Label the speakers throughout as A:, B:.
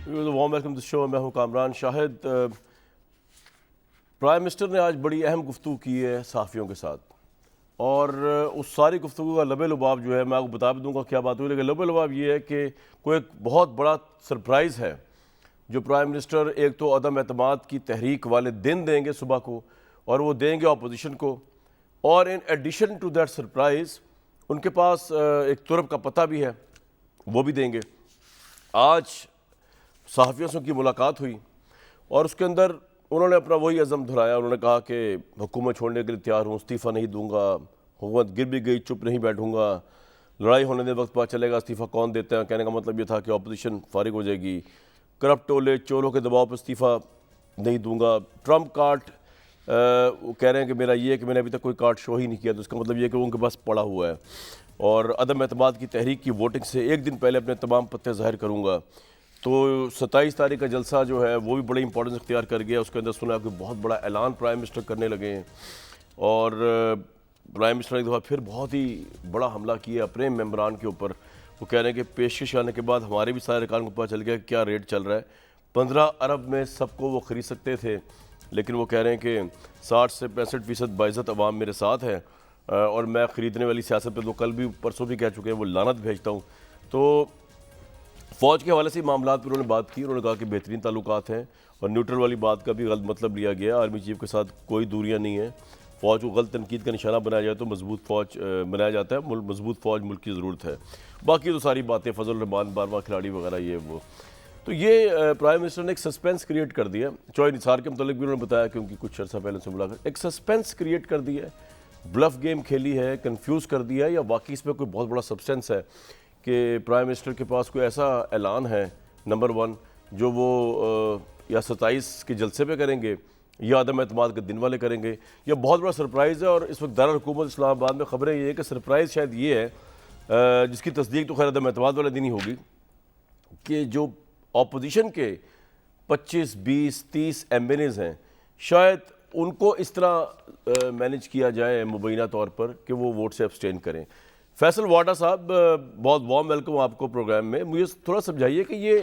A: Warm welcome to the show. मैं हूं Kamran Shahid. Prime minister ने आज बड़ी अहम गुफ्तगू की है सहाफ़ियों के साथ, और उस सारी गुफ्तगू का लबे लुबाब जो है मैं आपको बता भी दूंगा क्या बात हुई, लेकिन लबे लुबाब ये है कि कोई एक बहुत बड़ा सरप्राइज़ है जो प्राइम मिनिस्टर एक तो अदम एतमाद की तहरीक वाले दिन देंगे सुबह को, और वो देंगे अपोजिशन को, और in addition to that surprise उनके पास एक तुरब का पता भी है, वो भी देंगे। आज सहाफ़ियों से उनकी मुलाकात हुई और उसके अंदर उन्होंने अपना वही अज़म दोहराया। उन्होंने कहा कि हुकूमत छोड़ने के लिए तैयार हूँ, इस्तीफ़ा नहीं दूंगा, हुकूमत गिर भी गई चुप नहीं बैठूंगा, लड़ाई होने दे वक्त पता चलेगा इस्तीफ़ा कौन देते हैं। कहने का मतलब ये था कि अपोजिशन फारिग हो जाएगी, करप्ट टोले चोरों के दबाव पर इस्तीफ़ा नहीं दूंगा। ट्रम्प कार्ड वो कह रहे हैं कि मेरा ये है कि मैंने अभी तक कोई कार्ड शो ही नहीं किया, तो इसका मतलब ये है कि उनके पास पड़ा हुआ है, और अदम एतमाद की तहरीक की वोटिंग से एक दिन पहले अपने तमाम पत्ते ज़ाहिर करूँगा। तो 27 तारीख का जलसा जो है वो भी बड़ी इंपॉर्टेंस इख्तियार कर गया। उसके अंदर सुना कि बहुत बड़ा ऐलान प्राइम मिनिस्टर करने लगे हैं, और प्राइम मिनिस्टर एक दफ़ा फिर बहुत ही बड़ा हमला किया अपने मेंबरान के ऊपर। वो कह रहे हैं कि पेशकश आने के बाद हमारे भी सारे रिकार्ड को पता चल गया क्या रेट चल रहा है। 15 अरब में सबको वो ख़रीद सकते थे, लेकिन वो कह रहे हैं कि 60 से 65% बाइज़्ज़त अवाम मेरे साथ है, और मैं ख़रीदने वाली सियासत पे तो कल भी परसों भी कह चुके हैं वो लानत भेजता हूँ। तो फ़ौज के हवाले से मामलात पर उन्होंने बात की। उन्होंने कहा कि बेहतरीन ताल्लुकात हैं, और न्यूट्रल वाली बात का भी गलत मतलब लिया गया। आर्मी चीफ के साथ कोई दूरियां नहीं है। फ़ौज को गलत तनकीद का निशाना बनाया जाए तो मजबूत फ़ौज बनाया जाता है, मजबूत फ़ौज मुल्क की ज़रूरत है। बाकी तो सारी बातें फजल रहमान 12वां खिलाड़ी वगैरह ये वो। तो ये प्राइम मिनिस्टर ने एक सस्पेंस क्रिएट कर दिया। चौधरी निसार के मतलब भी उन्होंने बताया कि उनकी कुछ अर्सा पहले से मुलाकात, एक सस्पेंस क्रिएट कर दिया है, ब्लफ गेम खेली है, कन्फ्यूज़ कर दिया है, या वाकई इसमें कोई बहुत बड़ा सब्सटेंस है कि प्राइम मिनिस्टर के पास कोई ऐसा ऐलान है नंबर 1 जो वो या 27 के जलसे पे करेंगे या अदम एतमाद के दिन वाले करेंगे, या बहुत बड़ा सरप्राइज़ है। और इस वक्त दारुल हुकूमत इस्लामाबाद में खबरें ये है कि सरप्राइज़ शायद ये है, जिसकी तस्दीक तो खैर अदम एतमाद वाले दिन ही होगी, कि जो अपोजिशन के 25, 20, 30 एमएनएज़ हैं, शायद उनको इस तरह मैनेज किया जाए मुबैना तौर पर कि वो वोट से अब्सटेन करें। फैसल वाडा साहब, बहुत वार्म वेलकम आपको प्रोग्राम में। मुझे थोड़ा समझाइए कि ये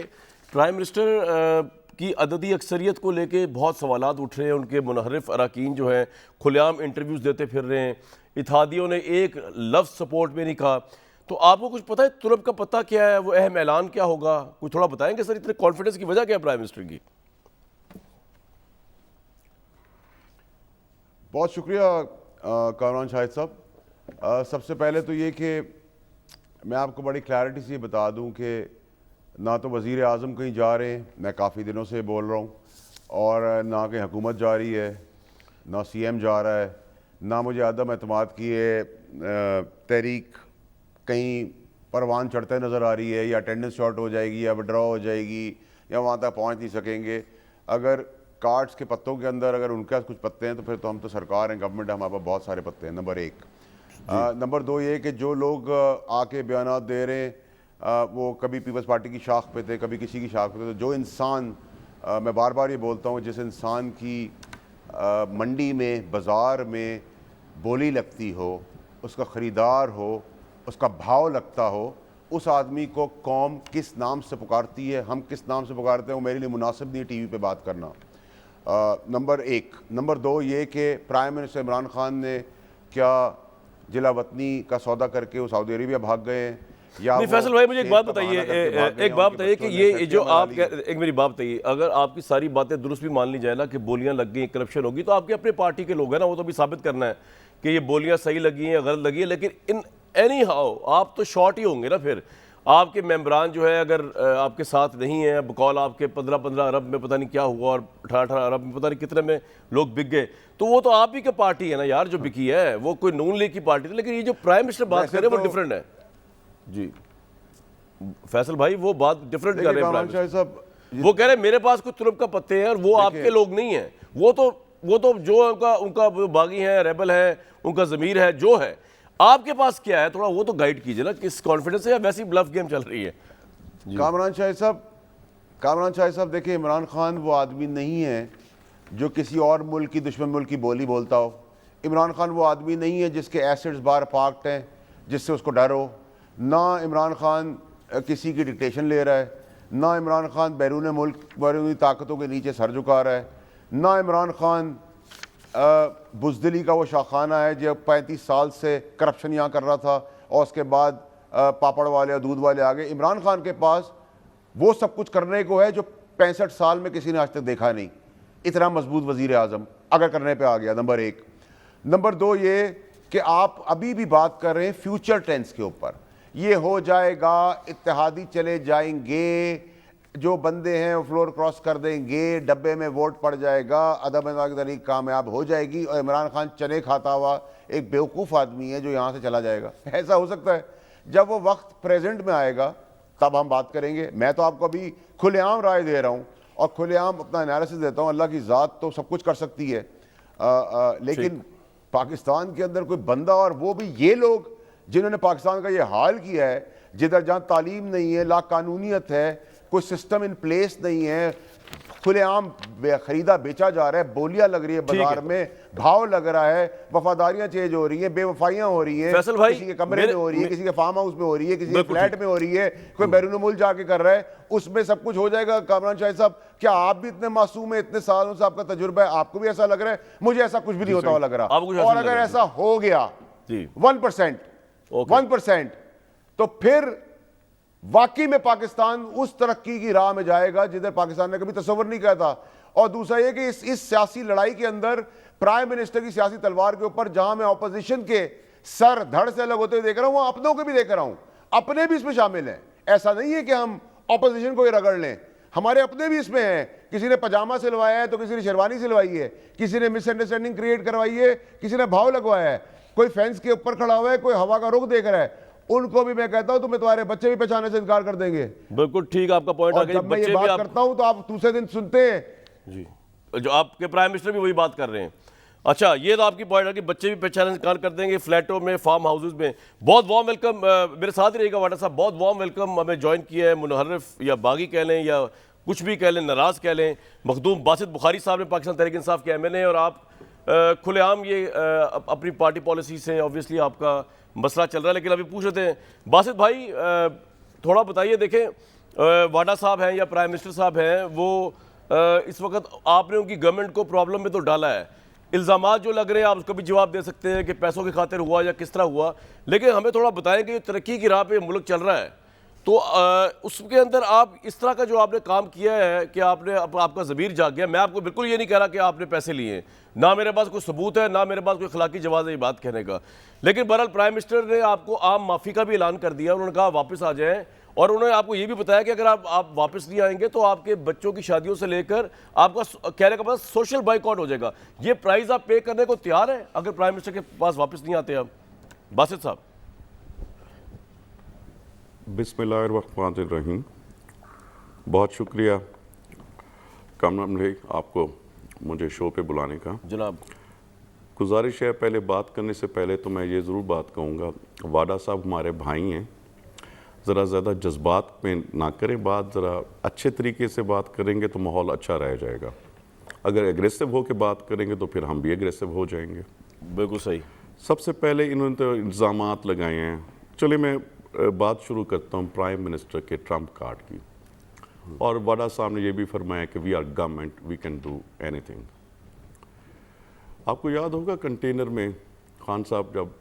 A: प्राइम मिनिस्टर की अददी अक्सरियत को लेके बहुत सवालात उठ रहे हैं। उनके मुनहरिफ अरकान जो हैं खुलेआम इंटरव्यूज़ देते फिर रहे हैं, इत्तेहादियों ने एक लफ्ज़ सपोर्ट में नहीं कहा। तो आपको कुछ पता है तुरब का पता क्या है, वो अहम ऐलान क्या होगा, कुछ थोड़ा बताएंगे सर? इतने कॉन्फिडेंस की वजह क्या है प्राइम मिनिस्टर की?
B: बहुत शुक्रिया कामरान शाहिद साहब। सबसे पहले तो ये कि मैं आपको बड़ी क्लैरिटी से बता दूं कि ना तो वज़ीर आज़म कहीं जा रहे हैं, मैं काफ़ी दिनों से बोल रहा हूं, और ना कहीं हुकूमत जा रही है, ना सीएम जा रहा है, ना मुझे अदम एतमाद की तहरीक कहीं परवान चढ़ते नज़र आ रही है, या अटेंडेंस शॉर्ट हो जाएगी, या विड्रॉ हो जाएगी, या वहाँ तक पहुँच नहीं सकेंगे। अगर कार्ड्स के पत्तों के अंदर अगर उनके पास कुछ पत्ते हैं तो फिर तो हम तो सरकार हैं, गवर्नमेंट है, हमारे पास बहुत सारे पत्ते हैं, नंबर 1। नंबर 2 ये कि जो लोग आके बयानात दे रहे हैं वो कभी पीपल्स पार्टी की शाख पे थे, कभी किसी की शाख पे थे। तो जो इंसान, मैं बार बार ये बोलता हूँ, जिस इंसान की मंडी में, बाज़ार में बोली लगती हो, उसका ख़रीदार हो, उसका भाव लगता हो, उस आदमी को कौम किस नाम से पुकारती है, हम किस नाम से पुकारते हैं, वो मेरे लिए मुनासिब नहीं है टीवी पे बात करना। नंबर 1। नंबर 2 ये कि प्राइम मिनिस्टर इमरान खान ने क्या जिला वतनी का सौदा करके वो सऊदी अरेबिया भाग गए हैं, या
A: नहीं फैसल भाई मुझे एक बात बताइए, एक बात बताइए कि ये जो आप एक मेरी बात बताइए, अगर आपकी सारी बातें दुरुस्त भी मान ली जाए ना कि बोलियां लग गई, करप्शन होगी, तो आपके अपने पार्टी के लोग हैं ना, वो तो भी साबित करना है कि ये बोलियां सही लगी हैं या गलत लगी है। लेकिन इन एनी हाउ आप तो शॉर्ट ही होंगे ना। फिर आपके मेंबरान जो है अगर आपके साथ नहीं है, बकौल आपके 15-15 अरब में पता नहीं क्या हुआ, और 18-18 अरब में पता नहीं कितने में लोग बिक गए, तो वो तो आप ही की पार्टी है ना यार जो बिकी है, वो कोई नून लीग की पार्टी थी। लेकिन ये जो प्राइम मिनिस्टर बात कर रहे हैं वो डिफरेंट है जी। फैसल भाई वो बात डिफरेंट कर रहे हैं प्राइम मिनिस्टर। वो कह रहे हैं मेरे पास कुछ तुरब का पत्ते हैं, और वो आपके लोग नहीं है। वो तो जो उनका बागी है, रेबल है, उनका ज़मीर है, जो है। आपके पास क्या है, थोड़ा वो तो गाइड कीजिए ना, किस कॉन्फिडेंस से, या वैसी ब्लफ गेम चल रही है?
B: कामरान शाहिद साहब, देखिए, इमरान खान वो आदमी नहीं है जो किसी और मुल्क की, दुश्मन मुल्क की बोली बोलता हो। इमरान खान वो आदमी नहीं है जिसके एसेट्स बाहर पार्क्ड हैं, जिससे उसको डर हो। ना इमरान खान किसी की डिक्टेशन ले रहा है, ना इमरान खान बैरून मुल्क बैरूनी ताकतों के नीचे सर झुका रहा है, ना इमरान खान बुजदिली का वो शाखाना है जो 35 साल से करप्शन यहाँ कर रहा था और उसके बाद पापड़ वाले और दूध वाले आ गए। इमरान खान के पास वो सब कुछ करने को है जो 65 साल में किसी ने आज तक देखा नहीं, इतना मजबूत वजीर आज़म अगर करने पे आ गया। नंबर एक। नंबर दो ये कि आप अभी भी बात कर रहे हैं फ्यूचर टेंस के ऊपर, ये हो जाएगा, इत्तेहादी चले जाएंगे, जो बंदे हैं वो फ्लोर क्रॉस कर देंगे, डब्बे में वोट पड़ जाएगा, अदब की तरीक कामयाब हो जाएगी और इमरान खान चने खाता हुआ एक बेवकूफ़ आदमी है जो यहाँ से चला जाएगा। ऐसा हो सकता है? जब वो वक्त प्रेजेंट में आएगा तब हम बात करेंगे। मैं तो आपको अभी खुलेआम राय दे रहा हूँ और खुलेआम अपना एनालिसिस देता हूँ। अल्लाह की ज़ात तो सब कुछ कर सकती है, लेकिन पाकिस्तान के अंदर कोई बंदा, और वो भी ये लोग जिन्होंने पाकिस्तान का ये हाल किया है, जिधर जहाँ तालीम नहीं है, लाकानूनियत है, कोई सिस्टम इन प्लेस नहीं है, खुलेआम खरीदा बेचा जा रहा है, बोलियां लग रही है बाजार में, भाव लग रहा है, वफादारियां चेंज हो रही हैं, बेवफाइयां हो रही हैं, किसी के कमरे में हो रही है, किसी के फार्म हाउस में हो रही है, किसी के फ्लैट में हो रही है, कोई बैरून मुल्क जाके कर रहा है, उसमें सब कुछ हो जाएगा। कामरान शाहिद साहब, क्या आप भी इतने मासूम हैं, इतने सालों से आपका तजुर्बा है, आपको भी ऐसा लग रहा है? मुझे ऐसा कुछ भी नहीं होता हुआ लग रहा। और अगर ऐसा हो गया 1%, तो फिर वाकई में पाकिस्तान उस तरक्की की राह में जाएगा जिधर पाकिस्तान ने कभी तस्वर नहीं किया था। और दूसरा यह कि इस सियासी लड़ाई के अंदर प्राइम मिनिस्टर की सियासी तलवार के ऊपर जहां मैं ऑपोजिशन के सर धड़ से अलग होते हुए देख रहा हूं, वहां अपनों को भी देख रहा हूं, अपने भी इसमें शामिल हैं। ऐसा नहीं है कि हम ऑपोजिशन को ही रगड़ लें, हमारे अपने भी इसमें हैं। किसी ने पजामा सिलवाया है तो किसी ने शेरवानी सिलवाई है, किसी ने मिसअंडरस्टैंडिंग क्रिएट करवाई है, किसी ने भाव लगवाया है, कोई फेंस के ऊपर खड़ा हुआ है, कोई हवा का रुख देख रहा है। उनको भी मैं कहता हूं तुम्हें तुम्हारे बच्चे भी पहचानने से इनकार कर देंगे।
A: बिल्कुल ठीक, आपका पॉइंट आ गया।
B: जब मैं ये बात करता हूं तो आप दूसरे दिन सुनते हैं
A: जी, जो आपके प्राइम मिनिस्टर भी वही बात कर रहे हैं। अच्छा, ये तो आपकी पॉइंट है कि बच्चे भी पहचानने से इनकार कर देंगे, फ्लैटों में, फार्म हाउसेज में। बहुत वार्म वेलकम, मेरे साथ ही रहेगा वाडा साहब, बहुत वार्म वेलकम हमें ज्वाइन किया है। मुनहर्रिफ या बागी कह लें या कुछ भी कह लें, नाराज कह लें, मखदूम बासित बुखारी साहब ने, पाकिस्तान तहरीक इंसाफ के MNA, और आप खुलेआम ये अपनी पार्टी पॉलिसी से ऑब्वियसली आपका मसला चल रहा है। लेकिन अभी पूछ रहे थे बासित भाई, थोड़ा बताइए। देखें, वाडा साहब हैं या प्राइम मिनिस्टर साहब हैं, वो इस वक्त आपने उनकी गवर्नमेंट को प्रॉब्लम में तो डाला है। इल्ज़ामात जो लग रहे हैं आप उसका भी जवाब दे सकते हैं कि पैसों की खातिर हुआ या किस तरह हुआ, लेकिन हमें थोड़ा बताएं कि तरक्की की राह पे मुल्क चल रहा है, तो उसके अंदर आप इस तरह का जो आपने काम किया है कि आपने आपका ज़मीर जाग गया। मैं आपको बिल्कुल ये नहीं कह रहा कि आपने पैसे लिए, ना मेरे पास कोई सबूत है, ना मेरे पास कोई अखलाकी जवाब है ये बात कहने का। लेकिन बहरहाल प्राइम मिनिस्टर ने आपको आम माफ़ी का भी ऐलान कर दिया, उन्होंने कहा वापस आ जाएं, और उन्होंने आपको ये भी बताया कि अगर आप वापस नहीं आएंगे तो आपके बच्चों की शादियों से लेकर आपका कहने का मतलब सोशल बाइकआउट हो जाएगा। ये प्राइस आप पे करने को तैयार है अगर प्राइम मिनिस्टर के पास वापस नहीं आते आप? बासित साहब।
C: बिस्मिल्लाहिर्रहमानिर्रहीम। बहुत शुक्रिया कामरान भाई आपको मुझे शो पे बुलाने का।
A: जनाब,
C: गुजारिश है, पहले बात करने से पहले तो मैं ये ज़रूर बात कहूँगा, वाडा साहब हमारे भाई हैं, ज़रा ज़्यादा जज्बात में ना करें बात, ज़रा अच्छे तरीके से बात करेंगे तो माहौल अच्छा रह जाएगा। अगर एग्रेसिव हो के बात करेंगे तो फिर हम भी एग्रेसिव हो जाएंगे।
A: बिल्कुल सही।
C: सबसे पहले इन्होंने तो इल्ज़ामात लगाए हैं। चलिए मैं बात शुरू करता हूँ प्राइम मिनिस्टर के ट्रम्प कार्ड की। और वाडा साहब ने यह भी फरमाया कि we are government, we can do anything. आपको याद होगा कंटेनर में खान साहब जब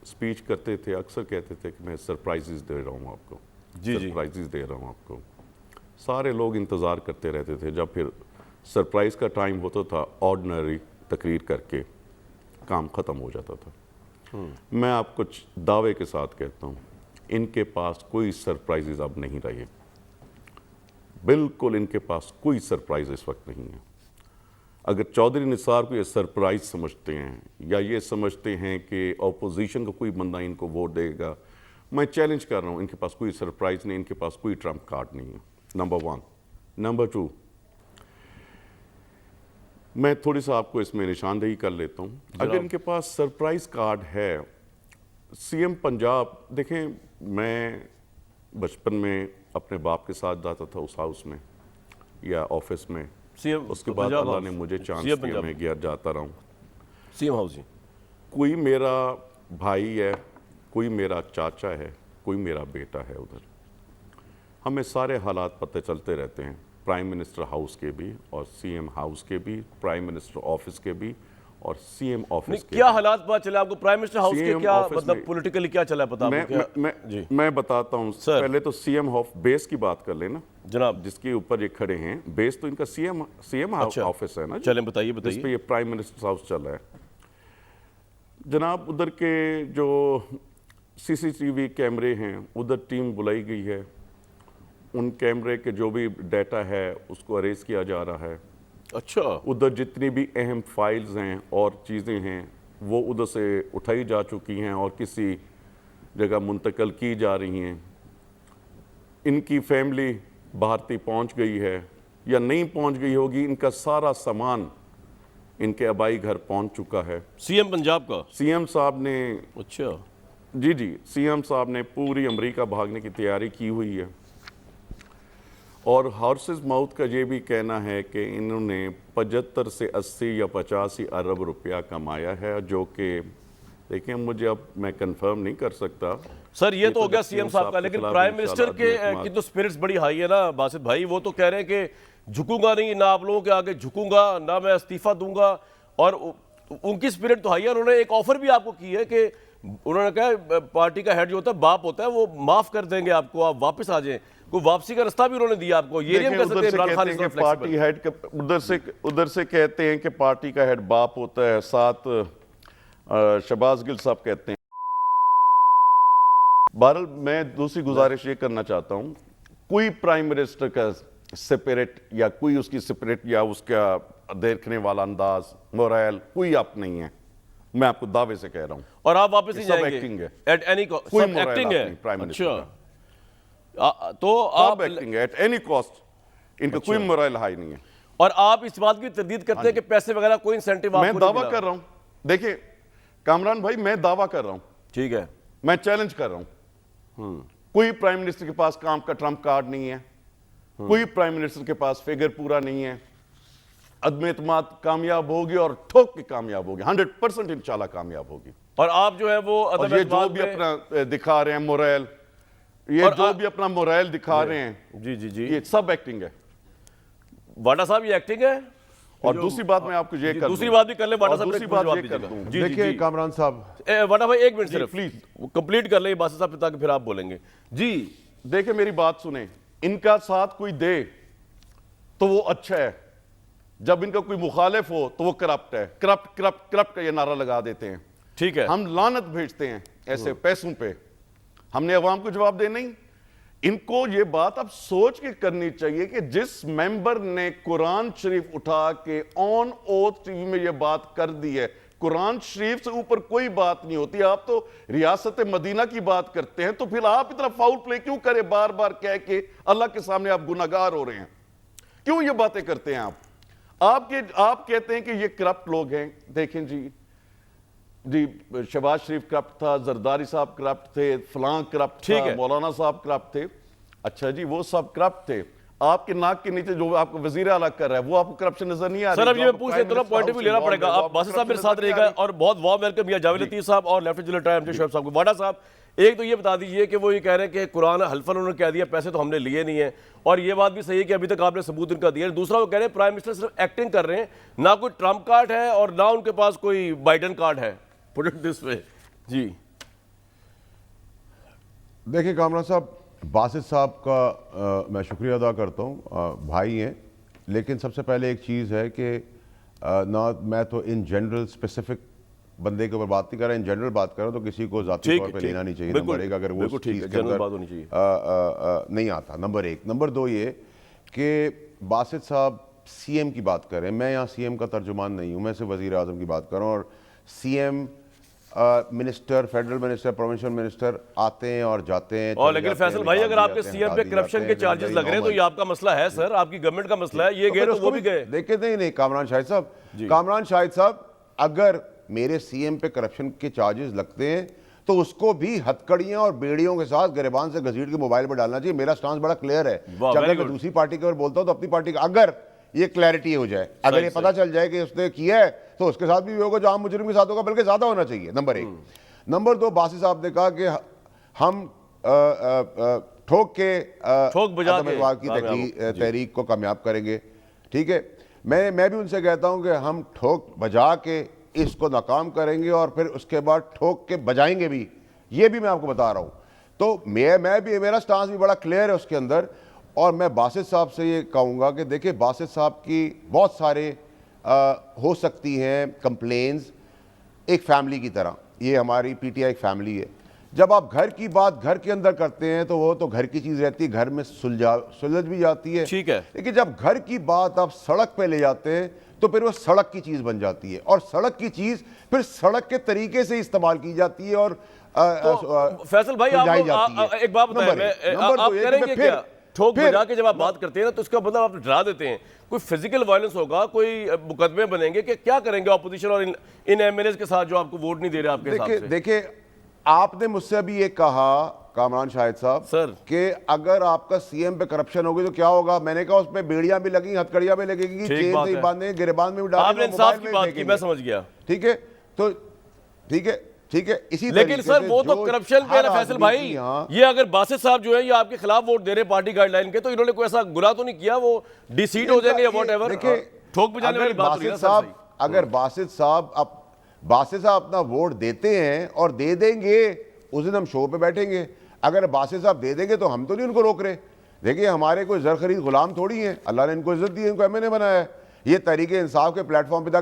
C: स्पीच करते थे अक्सर कहते थे कि मैं सरप्राइजेस दे रहा हूँ आपको, सरप्राइजेस दे रहा हूँ आपको। सारे लोग इंतज़ार करते रहते थे। जब फिर सरप्राइज़ का टाइम होता था, ऑर्डिनरी तकरीर करके काम ख़त्म हो जाता था। मैं आपको दावे के साथ कहता हूँ, इनके पास कोई सरप्राइजेस अब नहीं रहे। बिल्कुल इनके पास कोई सरप्राइज इस वक्त नहीं है। अगर चौधरी निसार को ये सरप्राइज समझते हैं या ये समझते हैं कि ऑपोजिशन का कोई बंदा इनको वोट देगा, मैं चैलेंज कर रहा हूँ, इनके पास कोई सरप्राइज नहीं, इनके पास कोई ट्रम्प कार्ड नहीं है। नंबर 1। नंबर 2, मैं थोड़ी सा आपको इसमें निशानदेही कर लेता हूँ। अगर इनके पास सरप्राइज कार्ड है, CM पंजाब देखें, मैं बचपन में अपने बाप के साथ जाता था उस हाउस में या ऑफिस में, उसके बाद अल्लाह ने मुझे चांस दिया, मैं गया जाता रहा हूँ
A: CM हाउस।
C: कोई मेरा भाई है, कोई मेरा चाचा है, कोई मेरा बेटा है उधर। हमें सारे हालात पता चलते रहते हैं, प्राइम मिनिस्टर हाउस के भी और सीएम हाउस के भी, प्राइम मिनिस्टर ऑफिस के भी और सीएम ऑफिस के
A: क्या
C: भी।
A: हालात पता चले आपको प्राइम मिनिस्टर हाउस के?
C: CM
A: क्या
C: ऑफिस
A: मतलब
C: में-
A: पॉलिटिकली क्या चला है पता आपको क्या? जी
C: मैं बताता हूँ।
A: सर।
C: पहले तो सीएम ऑफ बेस की बात कर लेना,
A: जनाब।
C: जिसके ऊपर ये खड़े हैं। बेस तो इनका सीएम
A: अच्छा।
C: ऑफिस है ना जी,
A: चलें बताइए
C: जिस पे
A: बताइए।
C: ये प्राइम मिनिस्टर हाउस चल रहा है। जनाब उधर के जो सीसीटीवी कैमरे हैं, उधर टीम बुलाई गई है, उन कैमरे के जो भी डाटा है उसको अरेज किया जा रहा है।
A: अच्छा
C: उधर जितनी भी अहम फाइल्स हैं और चीज़ें हैं वो उधर से उठाई जा चुकी हैं और किसी जगह मुंतकल की जा रही हैं। इनकी फैमिली भारतीय पहुंच गई है या नहीं पहुंच गई होगी, इनका सारा सामान इनके आबाई घर पहुंच चुका है।
A: सीएम पंजाब का?
C: सीएम साहब ने,
A: अच्छा
C: जी सीएम साहब ने पूरी अमेरिका भागने की तैयारी की हुई है और हॉर्सेस माउथ का ये भी कहना है कि इन्होंने 75 से 80 या 85 अरब रुपया कमाया है, जो कि देखिए मुझे अब मैं कंफर्म नहीं कर सकता।
A: सर ये तो हो
C: तो
A: गया
C: जब
A: सीएम
C: CM
A: साहब का,
C: के
A: लेकिन
C: खिलाफ
A: प्राइम
C: इंशाल्लाह
A: मिनिस्टर के
C: अदलिया
A: की तो स्पिरिट्स बड़ी हाई है ना बासित भाई। वो तो कह रहे हैं कि झुकूंगा नहीं, ना आप लोगों के आगे झुकूंगा, ना मैं इस्तीफा दूंगा। और उनकी स्पिरिट तो हाई है। उन्होंने एक ऑफर भी आपको की है कि उन्होंने कहा पार्टी का हेड जो होता है बाप होता है, वो माफ कर देंगे आपको, आप वापस आ जाएं। कोई वापसी का रास्ता भी उन्होंने दिया आपको। ये नहीं हम
C: देखिए,
A: कह सकते
C: उधर से
A: इमरान खान
C: कहते
A: इज
C: हैं
A: नॉट
C: कि पार्टी
A: फ्लेक्सिबल।
C: हेड का, उधर से कहते हैं कि पार्टी का हेड बाप होता है, साथ शहबाज गिल साहब कहते हैं। बहरहाल मैं दूसरी गुजारिश ये करना चाहता हूं, कोई प्राइम मिनिस्टर का स्पिरिट या कोई उसकी स्पिरिट या उसका देखने वाला अंदाज, मोरल कोई आप नहीं है। मैं आपको दावे से कह रहा हूं।
A: और आप वापस नहीं
C: सब
A: जाएंगे
C: एक्टिंग है।
A: At any cost?
C: कोई
A: सब
C: मोरल
A: एक्टिंग
C: आप
A: है?
C: नहीं, प्राइम मिनिस्टर
A: अच्छा तो
C: सब
A: आप
C: एक्टिंग है एट एनी कॉस्ट। इनका कोई मोरल हाई नहीं है।
A: और आप इस बात की तरदीद करते हैं कि पैसे वगैरह कोई इंसेंटिव आपको
C: मैं
A: नहीं
C: दावा
A: मिला?
C: कर रहा हूं, देखिए कामरान भाई, मैं दावा कर रहा हूं,
A: ठीक है।
C: मैं चैलेंज कर रहा हूं, कोई प्राइम मिनिस्टर के पास काम का ट्रम्प कार्ड नहीं है, कोई प्राइम मिनिस्टर के पास फिगर पूरा नहीं है। अदम एतमाद कामयाब होगी और ठोक के कामयाब होगी, 100% इंशाल्लाह कामयाब होगी।
A: और आप जो है वो
C: और
A: अदम
C: ये जो
A: एतमाद
C: भी
A: में-
C: अपना दिखा रहे हैं मोरल, ये
A: और
C: जो भी अपना मोरल दिखा रहे हैं,
A: जी जी जी
C: ये सब एक्टिंग है।
A: वाडा साहब ये एक्टिंग है।
C: और दूसरी बात मैं आपको ये कर
A: दूसरी
C: दूं।
A: बात भी कर ले वाडा
C: और
A: साहब,
C: दूसरी
A: एक
C: बात
A: जवाब
C: ये कर
A: दीजिएगा।
C: दूं।
A: जी जी
B: देखिए
A: जी
B: कामरान साहब,
A: वाडा भाई एक मिनट
C: जी,
A: सिर्फ
C: प्लीज।
A: वो कंप्लीट कर ले बासित साहब, ताकि फिर आप बोलेंगे। जी
C: देखिए मेरी बात सुने, इनका साथ कोई दे तो वो अच्छा है, जब इनका कोई मुखालिफ हो तो वो करप्ट है। करप्ट करप्ट करप्ट का ये नारा लगा देते हैं।
A: ठीक है।
C: हम लानत भेजते हैं ऐसे पैसों पे, हमने अवाम को जवाब दे नहीं। इनको ये बात अब सोच के करनी चाहिए कि जिस मेंबर ने कुरान शरीफ उठा के ऑन ओथ टीवी में ये बात कर दी है, कुरान शरीफ से ऊपर कोई बात नहीं होती। आप तो रियासत मदीना की बात करते हैं, तो फिर आप इतना फाउल प्ले क्यों करें? बार बार कह के अल्लाह के सामने आप गुनाहगार हो रहे हैं, क्यों ये बातें करते हैं आप कहते हैं कि ये करप्ट लोग हैं। देखें जी, शहबाज शरीफ करप्ट था, जरदारी साहब करप्ट थे, फलां करप्ट
A: ठीक
C: था,
A: है।
C: मौलाना साहब करप्ट थे। अच्छा जी, वो सब करप्ट थे। आपके नाक के नीचे जो आपको वजीर आला कर रहा है, वो आपको करप्शन नजर नहीं आ रही?
A: सर अब
C: जो
A: ये
C: आपको
A: पूछ
C: प्राइम
A: लेते ना,
C: minister
A: point of view
C: house
A: लेना
C: से
A: पड़ेगा।
C: involved है,
A: आप
C: वो
A: बासित साहब मेरे
C: corruption
A: साथ
C: नजर नहीं आ
A: रहेगा,
C: रही?
A: और बहुत वार्म वेलकम किया जावेद लतीफ साहब और लेफ्टिनेंट जनरल टाइम शोएब साहब को। वाडा साहब एक तो ये बता दीजिए कि वो ये कह रहे हैं कि कुरान हल्फन उन्होंने कह दिया, पैसे तो हमने लिए नहीं है, और ये बात भी सही है कि अभी तक आपने सबूत इनका दिया। दूसरा वो कह रहे हैं प्राइम मिनिस्टर सिर्फ एक्टिंग कर रहे हैं, ना कोई ट्रम्प कार्ड है और ना उनके पास कोई बाइडन कार्ड है। Put it this way. जी
B: देखिए कामरान साहब, बासित साहब का मैं शुक्रिया अदा करता हूँ, भाई हैं। लेकिन सबसे पहले एक चीज़ है कि ना मैं तो इन जनरल स्पेसिफिक बंदे के ऊपर बात नहीं कर रहा, इन जनरल बात कर रहा हूँ, तो किसी को जाती
A: ठीक
B: तौर
A: है,
B: पे
A: ठीक।
B: लेना नहीं चाहिए।
A: बिल्कुल,
B: नंबर एक, अगर वो
A: बिल्कुल
B: उस
A: ठीक
B: चीज़
A: है,
B: के
A: जनरल
B: अंदर
A: बात होनी चाहिए।
B: नहीं आता। नंबर एक। नंबर दो ये कि बासित साहब सीएम की बात कर रहे हैं, मैं यहाँ सीएम का तर्जुमान नहीं हूँ, मैं सिर्फ वज़ीर आज़म की बात कर रहा हूँ। और CM minister, federal minister, provincial minister आते हैं और जाते हैं।
A: और
B: चले
A: लेकिन
B: जाते हैं,
A: फैसल भाई,
B: निकाल
A: अगर
B: दिए
A: आपके
B: जाते हैं,
A: सीएम
B: हटा
A: पे
B: दिए
A: करप्शन
B: जाते
A: के
B: हैं,
A: चार्जेस
B: very
A: लग रहे हैं, तो
B: normal।
A: ये आपका मसला है सर, आपकी गवर्नमेंट का मसला है। ये गए तो वो भी गए।
B: देखे नहीं कामरान शाहिद साहब, कामरान शाहिद साहब, अगर मेरे सीएम पे करप्शन के चार्जेस लगते हैं तो उसको भी हथकड़ियां और बेड़ियों के साथ गिरबान से घसीट के मोबाइल पर डालना चाहिए। मेरा स्टांस बड़ा क्लियर है।
A: वाह,
B: जब
A: very
B: मैं
A: good।
B: दूसरी पार्टी के ऊपर बोलता हूं तो अपनी पार्टी का, अगर ये क्लैरिटी हो जाए, अगर ये पता चल जाए कि उसने किया है, तो उसके साथ भी होगा जो आम मुजरिम के साथ होगा, बल्कि ज्यादा होना चाहिए। नंबर एक। नंबर दो, बासी साहब ने कहा कि हम ठोक के
A: ठोक बजा के
B: आतंकवाद की
A: कामयाब
B: तहरीक को कामयाब करेंगे। ठीक है, मैं भी उनसे कहता हूं कि हम ठोक बजा के इसको नाकाम करेंगे और फिर उसके बाद ठोक के बजाएंगे भी, ये भी मैं आपको बता रहा हूं। तो मैं भी, मेरा स्टांस भी बड़ा क्लियर है उसके अंदर। और मैं बासित साहब से ये कहूँगा कि देखिए, बासित साहब की बहुत सारे हो सकती हैं कंप्लेंट्स एक फैमिली की तरह, ये हमारी पीटीआई एक फैमिली है। जब आप घर की बात घर के अंदर करते हैं तो वो तो घर की चीज़ रहती है, घर में सुलझ भी जाती है,
A: ठीक है।
B: लेकिन जब घर की बात आप सड़क पे ले जाते हैं तो फिर वो सड़क की चीज़ बन जाती है, और सड़क की चीज़ फिर सड़क के तरीके से इस्तेमाल की जाती है। और
A: तो फैसल भाई आप एक बात बताएं, आप करेंगे क्या ठोक बजा के जब आप बात करते हैं ना, तो इसका मतलब आप डरा देते हैं कोई फिजिकल वायलेंस होगा, कोई मुकदमे बनेंगे कि क्या करेंगे ऑपोजिशन और इन एमएलए के साथ जो आपको वोट नहीं दे रहे आपके हिसाब से?
B: देखिए, आपने मुझसे अभी ये कहा कामरान शाहिद साहब
A: सर
B: कि अगर आपका सीएम पे करप्शन होगी तो क्या होगा। मैंने कहा उसमें बेड़ियां भी लगेंगी, हथकड़ियां भी लगेंगी, चेन से बांधेंगे, गिरबान में भी डालेंगे,
A: आपने इंसाफ की बात की, मैं समझ गया।
B: ठीक है, तो ठीक है इसी
A: लेकिन सर वो तो करप्शन पे है फैसल भाई। ये अगर बासित साहब जो है ये आपके खिलाफ वोट दे रहे पार्टी गाइडलाइन के, तो इन्होंने कोई ऐसा गुनाह तो नहीं किया, वो डिसीड हो जाएंगे या व्हाटएवर। ठोक बजाने वाली बात नहीं है सर।
B: अगर बासित साहब अपना वोट देते हैं और दे देंगे, उस दिन हम शो पे बैठेंगे। अगर बासित साहब दे देंगे तो हम तो नहीं उनको रोक रहे। देखिए, हमारे कोई जर खरीद गुलाम थोड़ी है, अल्लाह ने इनको इज्जत दी है, इनको एमएनए बनाया है। ये तहरीक इंसाफ के प्लेटफॉर्म पे था।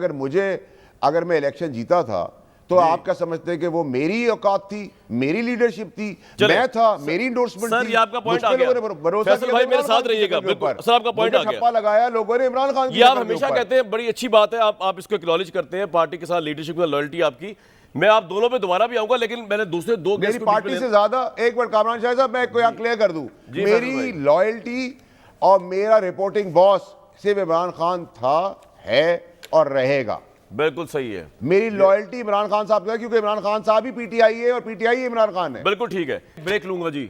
B: अगर मैं इलेक्शन जीता था तो आप क्या समझते हैं कि वो मेरी औकात थी, मेरी लीडरशिप थी, मैं था, मेरी इंडोर्समेंट थी?
A: सर ये आपका पॉइंट आ गया। फैसल भाई मेरे साथ रहिएगा, बिल्कुल सर आपका पॉइंट आ गया।
B: छप्पा लगाया लोगों ने इमरान खान।
A: ये आप हमेशा कहते हैं, बड़ी अच्छी बात है, आप इसको एक्नॉलेज करते हैं, पार्टी के साथ लीडरशिप में लॉयल्टी आपकी। मैं आप दोनों पे दोबारा भी आऊंगा, लेकिन मैंने दूसरे दो
B: मेरी पार्टी से ज्यादा, एक मिनट कामरान शाह साहब, मैं आपको यहाँ क्लियर कर दूं, मेरी लॉयल्टी और मेरा रिपोर्टिंग बॉस सिर्फ इमरान खान था, है और रहेगा।
A: बिल्कुल सही है,
B: मेरी लॉयल्टी इमरान खान साहब का है, क्योंकि इमरान खान साहब ही पीटीआई है और पीटीआई इमरान खान है।
A: बिल्कुल ठीक है, ब्रेक लूंगा जी।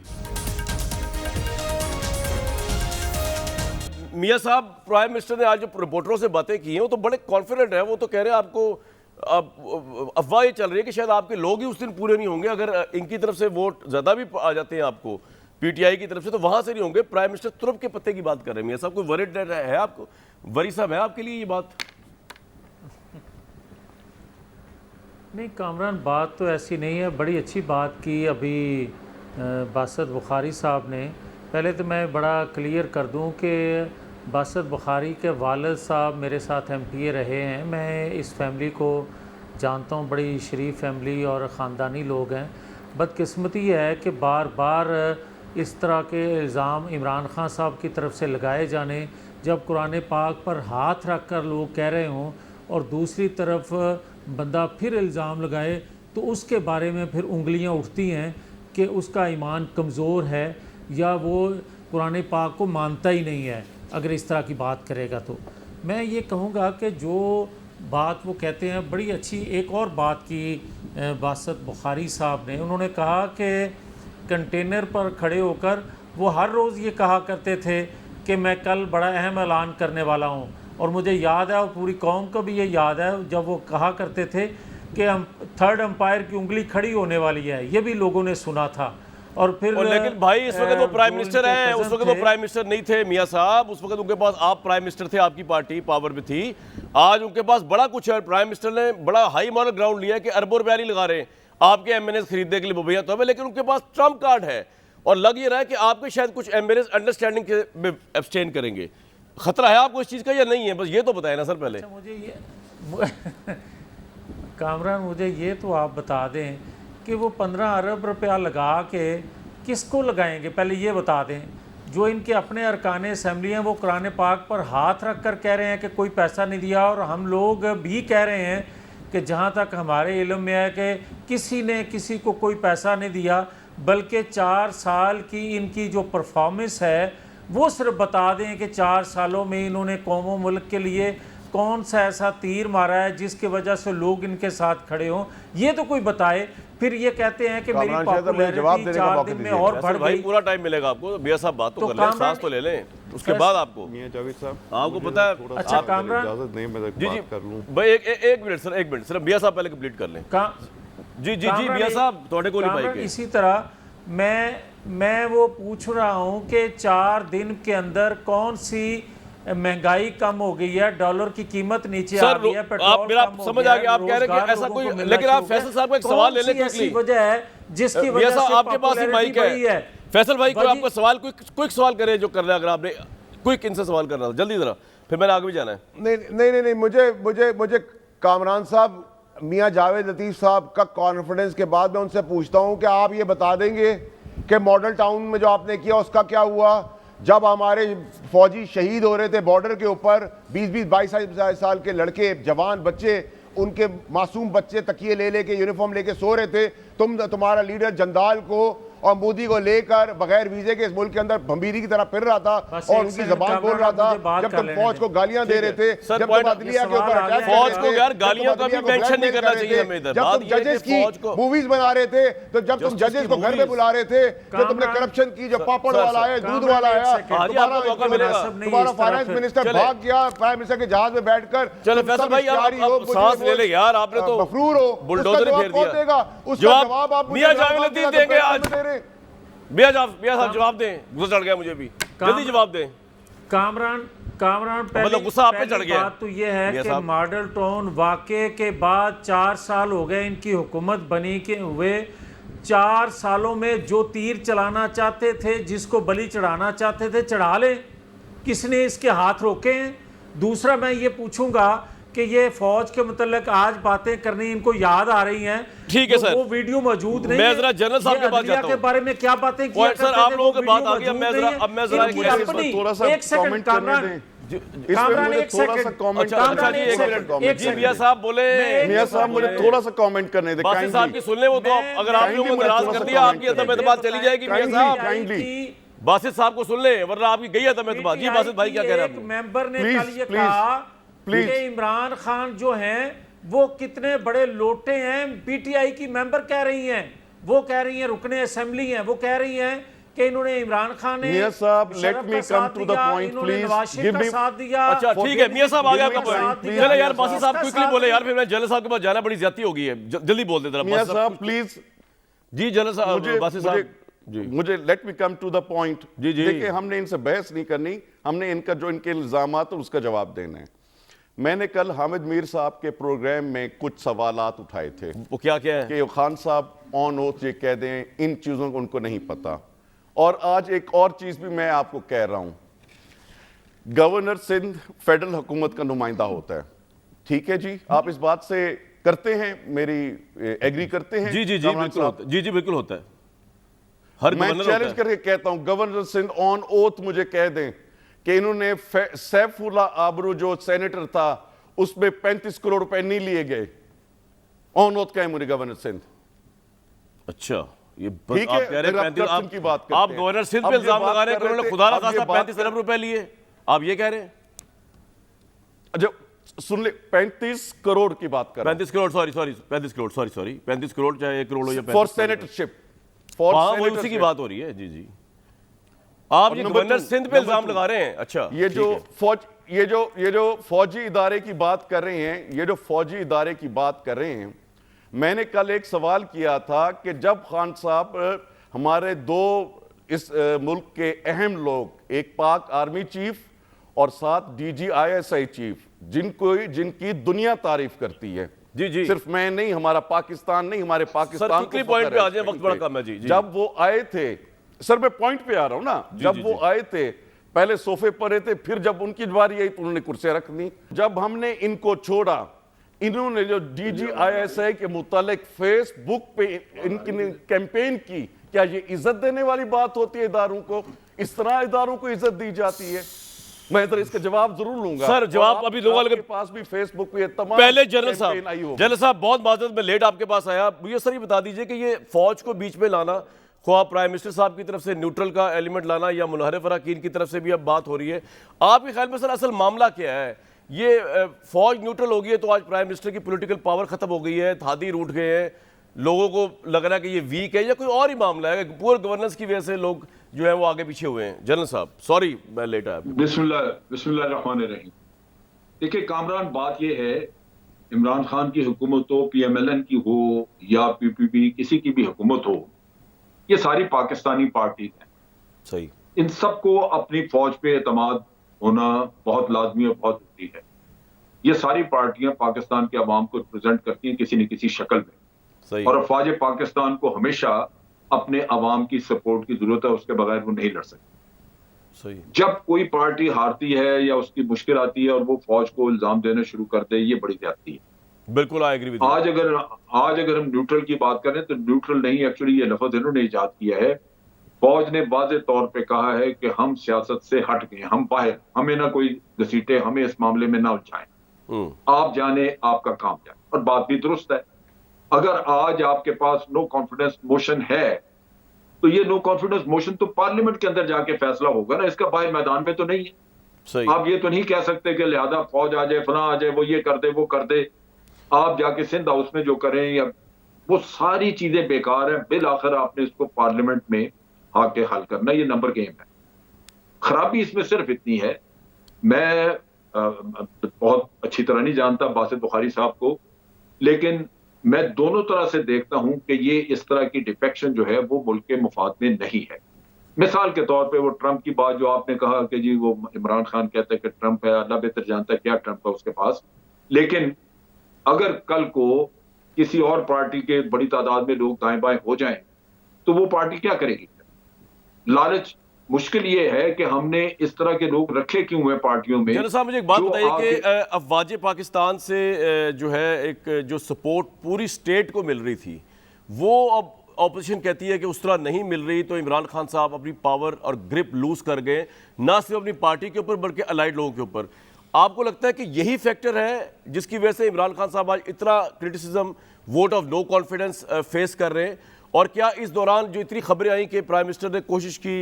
A: मियां साहब, प्राइम मिनिस्टर ने आज जो रिपोर्टरों से बातें की हैं वो तो बड़े कॉन्फिडेंट है। वो तो कह रहे हैं आपको, अफवाह ये चल रही है कि शायद आपके लोग ही उस दिन पूरे नहीं होंगे। अगर इनकी तरफ से वोट ज्यादा भी आ जाते हैं आपको पीटीआई की तरफ से, तो वहां से नहीं होंगे। प्राइम मिनिस्टर तुरंत के पत्ते की बात कर रहे हैं। मियां साहब, कोई वरीड है आपको, वरी साहब है आपके लिए ये बात?
D: नहीं कामरान, बात तो ऐसी नहीं है। बड़ी अच्छी बात की अभी बासित बुखारी साहब ने। पहले तो मैं बड़ा क्लियर कर दूं कि बासित बुखारी के वालिद साहब मेरे साथ एमपीए रहे हैं। मैं इस फैमिली को जानता हूं, बड़ी शरीफ फैमिली और ख़ानदानी लोग हैं। बदकिस्मती है कि बार बार इस तरह के इल्ज़ाम इमरान खान साहब की तरफ से लगाए जाने, जब कुरान पाक पर हाथ रख कर लोग कह रहे हों और दूसरी तरफ बंदा फिर इल्ज़ाम लगाए, तो उसके बारे में फिर उंगलियां उठती हैं कि उसका ईमान कमज़ोर है या वो कुरान पाक को मानता ही नहीं है। अगर इस तरह की बात करेगा तो मैं ये कहूँगा कि जो बात वो कहते हैं बड़ी अच्छी। एक और बात की बासित बुखारी साहब ने, उन्होंने कहा कि कंटेनर पर खड़े होकर वो हर रोज़ ये कहा करते थे कि मैं कल बड़ा अहम ऐलान करने वाला हूँ। और मुझे याद है और पूरी कौम को भी ये याद है जब वो कहा करते थे कि हम थर्ड अंपायर की उंगली खड़ी होने वाली है, ये भी लोगों ने सुना था। और फिर
A: लेकिन भाई इस वक्त वो प्राइम मिनिस्टर हैं, उस वक्त वो प्राइम मिनिस्टर नहीं थे मियां साहब। उस वक्त उनके पास आप प्राइम मिनिस्टर थे, आपकी पार्टी पावर में थी। आज उनके पास बड़ा कुछ है। प्राइम मिनिस्टर ने बड़ा हाई मॉरल ग्राउंड लिया कि अरबों रुपया नहीं लगा रहे आपके एमएनए खरीदने के लिए मुबैया तो है, लेकिन उनके पास ट्रम्प कार्ड है। और लग ये रहा है कि आपके शायद कुछ एमएनए अंडरस्टैंडिंग के एब्सटेन करेंगे। खतरा है आपको इस चीज़ का या नहीं है? बस ये तो बताएं ना सर पहले।
D: अच्छा, मुझे ये कामरान, मुझे ये तो आप बता दें कि वो 15 अरब रुपया लगा के किसको लगाएंगे, पहले ये बता दें। जो इनके अपने अरकान असम्बली हैं वो कुरान पाक पर हाथ रख कर कह रहे हैं कि कोई पैसा नहीं दिया, और हम लोग भी कह रहे हैं कि जहाँ तक हमारे इल्म में है कि किसी ने किसी को कोई पैसा नहीं दिया, बल्कि 4 साल की इनकी जो परफॉर्मेंस है वो सिर्फ बता दें कि 4 सालों में इन्होंने कौमों मुल्क के लिए कौन सा ऐसा तीर मारा है जिसकी वजह से लोग इनके साथ खड़े हों, ये तो कोई बताए। फिर ये कहते हैं कि मेरी पॉपुलैरिटी 4 दिन में और बढ़ गई।
A: पूरा टाइम मिलेगा आपको, भैया साहब बात तो कर लें, सांस तो ले लें, उसके बाद आपको
C: मियां जावेद साहब
A: आपको पता है।
D: अच्छा कामरान,
C: इजाजत नहीं, मैं बात कर लूं
A: भाई एक मिनट सर, एक मिनट सर, भैया साहब पहले कंप्लीट कर लें। जी जी जी भैया साहब, थोड़े गोली भाई के।
D: इसी तरह मैं वो पूछ रहा हूँ कि 4 दिन के अंदर कौन सी महंगाई कम हो गई है, डॉलर की कीमत नीचे आ गई है, पेट्रोल
A: आप मेरा
D: कम हो
A: समझ
D: गया
A: आ
D: है,
A: गया, आप कह रहे हैं कि ऐसा
D: रोजगार
A: कोई,
D: लोगों को मिलना
A: लेकिन आप
D: शुरू हो गया।
A: फैसल साहब को एक सवाल ले लें
D: कौन सी
A: क्विकली।
D: ऐसी वजह है जिसकी
A: मियां
D: वजह
A: साहब
D: से
A: आपके पास ही माइक
D: पॉपुलैरिटी बढ़ी
A: है, फैसल भाई को
D: बढ़ी-
A: आपका सवाल क्विक सवाल करें जो करना है, अगर आपने क्विक इनसे सवाल करना है जल्दी जरा, फिर मैंने आगे भी जाना है।
B: नहीं, मुझे कामरान साहब, मियां जावेद लतीफ़ साहब का कॉन्फिडेंस के बाद मैं उनसे पूछता हूं कि आप ये बता देंगे कि मॉडल टाउन में जो आपने किया उसका क्या हुआ? जब हमारे फौजी शहीद हो रहे थे बॉर्डर के ऊपर, 20-22 साल के लड़के, जवान बच्चे, उनके मासूम बच्चे तकिए ले लेके, यूनिफॉर्म लेके सो रहे थे, तुम्हारा लीडर जंदाल को और मोदी को लेकर बगैर वीजे के इस मुल्क के अंदर भंबीरी की तरह फिर रहा था
D: बस
B: और
D: एक
B: उनकी
D: सेकंड
B: जबान बोल रहा था,
D: मुझे बात
B: जब
D: कर
B: तुम
D: लेने
B: फौज
D: दें।
B: को गालियां दे रहे थे,
A: सर,
B: जब तुम
A: पॉइंट-
B: अदलिया के
D: सवाल
B: ऊपर
D: आ गया।
B: अटैक कर
A: फौज
B: रहे
A: को
B: थे,
A: यार
B: जब
A: गालियों
B: तुम
A: का भी
B: अदलिया को
A: mention नहीं
B: ब्लैकमेल
A: करना
B: कर रहे
A: चाहिए
B: थे,
A: हमें इधर।
B: जब
A: बात
B: तुम
A: ये है
B: जजेस
A: कि
B: की
A: फौज को-
B: मूवीज बना रहे थे, तो जब तुम
A: Justice
B: जजेस
A: की
B: को घर पे
A: movies-
B: बुला रहे थे, जो तुमने
D: कामरान-
B: करप्शन की, जो पापड़
A: सर,
B: वाला है, दूध वाला
D: कामरान,
B: आया,
D: एक सेकंड।
A: आज आपको मौका मिलेगा।
B: तुम्हारा फाइनेंस मिनिस्टर
A: चले।
B: भाग गया, प्राइम मिनिस्टर के जहाज में बैठकर,
A: चले
B: तुम
A: फैसल
B: सब
A: भाई,
B: इश्तिहारी
A: आप
B: हो, मुझे
A: सांस ले
B: वो-
A: ले यार, आपने तो
B: मफरूर हो,
A: बुलडोजर
B: उसका
A: ही फेर
B: जवाब कौन
A: दिया।
B: देगा? उसका
A: जवाब
B: जवाब आप मुझे
A: मियां
B: इमरान
A: जावेद
B: खान के
A: लतीफ
B: साथ
A: देंगे
B: बैठकर
A: आज।
B: में दे रहे।
A: मियां साहब जवाब दें, गुस्सा चढ़ गया मुझे भी, जल्दी जवाब दें।
D: कामरान
A: मतलब गुस्सा आप पे चढ़ गया।
D: बात तो ये है
A: मियां
D: कि
A: साहब।
D: मॉडल टाउन वाक़े के बाद 4 साल हो गए इनकी हुकूमत बनी के हुए। 4 सालों में जो तीर चलाना चाहते थे, जिसको बलि चढ़ाना चाहते थे, चढ़ा ले। किसने इसके हाथ रोके हैं? दूसरा मैं ये पूछूंगा कि ये फौज के मुतल्लिक आज बातें करनी इनको याद आ रही हैं,
A: ठीक है
D: तो
A: सर।
D: वो वीडियो मौजूद नहीं
A: मैं
D: है।
A: जरा जनरल साहब
D: ये
A: के पास
D: अदलिया
A: जाता
D: के
A: हूं।
D: बारे में क्या बातें किया
A: पॉइंट सर,
D: करते
A: आप
D: थे,
A: लोगों
D: वो
A: की बात
D: वीडियो
A: आ गई, अब
D: मौजूद
A: मैं
D: नहीं
A: जरा
D: है। इनकी
A: मुझे
D: अपनी-
E: थोड़ा सा
D: एक सेकंड
E: कमेंट करने
D: कामरान,
E: दें। इसमें
D: कामरान,
E: मुझे
D: एक
E: थोड़ा सा
D: सेकंड।
E: कमेंट
A: अच्छा
E: करना
A: जी,
E: है।
A: एक मिनट
D: एक
A: जी,
D: सेकंड।
A: मियां साहब बोले।
E: मियां साहब मुझे थोड़ा सा कमेंट करने दे।
A: बासित साहब की सुन ले, वो तो अगर आप लोगों को नाराज कर दिया, आपकी अदम एतबार चली जाएगी मियां साहब।
E: काइंडली
A: बासित साहब को सुन ले, वरना आपकी गई अदम एतबार। जी बासित भाई क्या कह रहे हैं
D: एक
A: आप?
D: मेंबर ने
E: Please,
D: कल ये
E: please,
D: कहा
E: please.
D: कि इमरान खान जो हैं वो कितने बड़े लोटे हैं। पीटीआई की मेंबर कह रही हैं, वो कह रही हैं रुकने असेंबली हैं, वो कह रही हैं कि इन्होंने इमरान खान ने
E: मियां साहब, let
D: मुशर्रफ
E: me
D: का
E: come
D: साथ
E: to the
D: दिया,
E: point,
D: इन्होंने
E: please.
D: नवाज शरीफ
E: Give
D: का
E: me-
D: साथ दिया।
A: अच्छा ठीक है, मियां साहब आ गया आपका
E: Give me
A: पॉइंट।
E: time,
A: चले यार,
E: please.
A: बासित साहब
D: उसका
A: क्विकली
D: साथ
A: बोले यार,
D: दिया।
A: फिर मैं जनरल साहब के पास जाना, बड़ी ज्यादती हो गई है। जल्दी बोल दे जरा
E: मियां
A: बासित
E: साहब प्लीज
A: जी, जनरल साहब, बासित साहब जी।
E: मुझे let me come to the point.
A: जी, जी।
E: देखिए, हमने इनसे बहस नहीं करनी, हमने इनका जो इनके इल्जामात है उसका जवाब देना है। मैंने कल हामिद मीर साहब के प्रोग्राम में कुछ सवालात उठाए थे
A: वो क्या क्या है?
E: कि खान साहब ऑन ओथ ये कह दें इन चीज़ों को उनको नहीं पता। और आज एक और चीज़ भी मैं आपको कह रहा हूं, गवर्नर सिंध फेडरल हुकूमत का नुमाइंदा होता है, ठीक है जी? आप इस बात से करते हैं, मेरी एग्री करते हैं?
A: जी जी जी
E: कामरान
A: बिल्कुल
E: साहब?
A: होता है। जी जी बिल्कुल होता है, हर
E: मैं
A: गवर्नर
E: चैलेंज
A: होता है।
E: करके कहता हूं, गवर्नर सिंध ऑन ओथ मुझे कह दें कि इन्होंने सैफुल्ला आबरू जो सेनेटर था उसमें 35 करोड़ रुपए नहीं लिए गए। ऑन ओथ कहे मुझे गवर्नर सिंध।
A: अच्छा, ये बस
E: ठीक
A: आप
E: है,
A: कह रहे
E: फिर आप
A: हैं
E: करप्शन की बात करते
A: आप
E: हैं।
A: गवर्नर सिंध
E: अब
A: पे
E: ये
A: इल्जाम
E: बात
A: लगा रहे हैं
E: कर
A: कि
E: रहे
A: उन्होंने
E: थे,
A: खुदा ना
E: अब ये
A: खास्ता
E: बात
A: 35 अरब रुपए लिए। आप ये कह रहे हैं?
E: अच्छा सुन ले, 35 करोड़ की बात कर
A: 35 करोड़, सॉरी 35 करोड़, सॉरी 35 करोड़, चाहे 1 करोड़ हो या 35
E: फॉर
A: करोड़।
E: सेनेटरशिप,
A: हाँ, वो उसी की बात हो रही है। जी जी, आप ये
E: नंबर
A: गवर्नर
E: टू,
A: सिंध पे
E: नंबर
A: इल्जाम
E: टू,
A: लगा रहे हैं। अच्छा,
E: ये जो
A: ठीक है।
E: ये जो फौजी इदारे की बात कर रहे हैं, ये जो फौजी इदारे की बात कर रहे हैं, मैंने कल एक सवाल किया था कि जब खान साहब हमारे दो इस मुल्क के अहम लोग, एक पाक आर्मी चीफ और साथ DGISI चीफ, जिनकी दुनिया तारीफ करती है,
A: जी जी,
E: सिर्फ मैं नहीं, हमारा पाकिस्तान नहीं, हमारे पाकिस्तान को
A: quickly
E: फख्र
A: point पे
E: है
A: आ जाए,
E: इस
A: वक्त
E: पे।
A: बड़ा कम है। जी, जी।
E: जब वो आए थे, सर मैं पॉइंट पे आ रहा हूं ना, जब
A: जी,
E: वो
A: जी।
E: आए थे पहले सोफे पर रहे थे, फिर जब उनकी बारी आई तो उन्होंने कुर्सियां रख दी। जब हमने इनको छोड़ा, इन्होंने जो DGISI के मुतालिक फेसबुक पे इनकी कैंपेन की, क्या ये इज्जत देने वाली बात होती है इदारों को? इस तरह इदारों को इज्जत दी जाती है? मैं इधर इसका जवाब जरूर लूंगा
A: सर, जवाब
E: और
A: अभी लोगों
E: आपके
A: के
E: पास भी फेसबुक पे तमाम
A: पहले जनरल
E: कैंपेन आई होगी।
A: साहब बहुत माजरत में लेट आपके पास आया। मुझे सर ये बता दीजिए कि ये फौज को बीच में लाना, ख्वाह प्राइम मिनिस्टर साहब की तरफ से न्यूट्रल का एलिमेंट लाना या मुनहरिफ अरकान की तरफ से भी अब बात हो रही है, आपके ख्याल में सर असल मामला क्या है? ये फौज न्यूट्रल हो गई है तो आज प्राइम मिनिस्टर की पॉलिटिकल पावर खत्म हो गई है, हाथी रूठ गए हैं, लोगों को लग रहा है कि ये वीक है, या कोई और ही मामला है? पुअर गवर्नेंस की वजह से लोग जो है वो आगे पीछे हुए हैं? जनरल साहब सॉरी मैं लेट आया।
F: बिस्मिल्लाहिर्रहमानिर्रहीम। देखिए कामरान, बात यह है, इमरान खान की हुकूमत हो, PMLN की हो या PPP, किसी की भी हुकूमत हो, ये सारी पाकिस्तानी पार्टीज हैं।
A: सही।
F: इन सबको अपनी फौज पे एतमाद होना बहुत लाजमी और बहुत जरूरी है। ये सारी पार्टियां पाकिस्तान के अवाम को रिप्रेजेंट करती हैं किसी न किसी शक्ल में,
A: सही।
F: और अफवाज पाकिस्तान को हमेशा अपने अवाम की सपोर्ट की जरूरत है, उसके बगैर वो नहीं लड़ सकती।
A: सही।
F: जब कोई पार्टी हारती है या उसकी मुश्किल आती है और वो फौज को इल्जाम देना शुरू कर दे, ये बड़ी ज्यादती है।
A: बिल्कुल आई एग्री विद यू।
F: आज अगर हम न्यूट्रल की बात करें तो न्यूट्रल नहीं, एक्चुअली ये लफ्ज इन्होंने इजाद किया है। फौज ने वाज़े तौर पे कहा है कि हम सियासत से हट गए, हम बाहर, हमें ना कोई घसीटे, हमें इस मामले में ना उलझाएं, आप जाने आपका काम जाए। और बात भी दुरुस्त है। अगर आज आपके पास नो कॉन्फिडेंस मोशन है तो ये नो कॉन्फिडेंस मोशन तो पार्लियामेंट के अंदर जाके फैसला होगा ना, इसका बाहर मैदान में तो नहीं है।
A: सही।
F: आप ये तो नहीं कह सकते कि लिहाजा फौज आ जाए, फला आ जाए, वो ये कर दे वो कर दे, आप जाके सिंध हाउस में जो करें या वो सारी चीजें बेकार है। बिल आखिर आपने इसको पार्लियामेंट में आके हल करना, ये नंबर गेम है। खराबी इसमें सिर्फ इतनी है, मैं बहुत अच्छी तरह नहीं जानता बासित बुखारी साहब को, लेकिन मैं दोनों तरह से देखता हूं कि ये इस तरह की डिफेक्शन जो है वो मुल्क के मुफाद में नहीं है। मिसाल के तौर पे वो ट्रंप की बात जो आपने कहा कि जी वो इमरान खान कहते हैं कि ट्रंप है, अल्लाह बेहतर जानता है क्या ट्रंप है उसके पास, लेकिन अगर कल को किसी और पार्टी के बड़ी तादाद में लोग दाएं बाएं हो जाएं तो वो पार्टी क्या करेगी? लालच, मुश्किल ये है कि हमने इस तरह के लोग रखे क्यों हुए पार्टियों में।
A: जनरल साहब मुझे एक बात
F: जो
A: बताइए कि
F: आके-
A: अफवाज पाकिस्तान से जो है एक जो सपोर्ट पूरी स्टेट को मिल रही थी, वो अब ऑपोजिशन कहती है कि उस तरह नहीं मिल रही, तो इमरान खान साहब अपनी पावर और ग्रिप लूज कर गए, ना सिर्फ अपनी पार्टी के ऊपर बल्कि अलाइड लोगों के ऊपर। आपको लगता है कि यही फैक्टर है जिसकी वजह से इमरान खान साहब आज इतना criticism, vote of no confidence face कर रहे हैं? और क्या इस दौरान जो इतनी खबरें आई कि प्राइम मिनिस्टर ने कोशिश की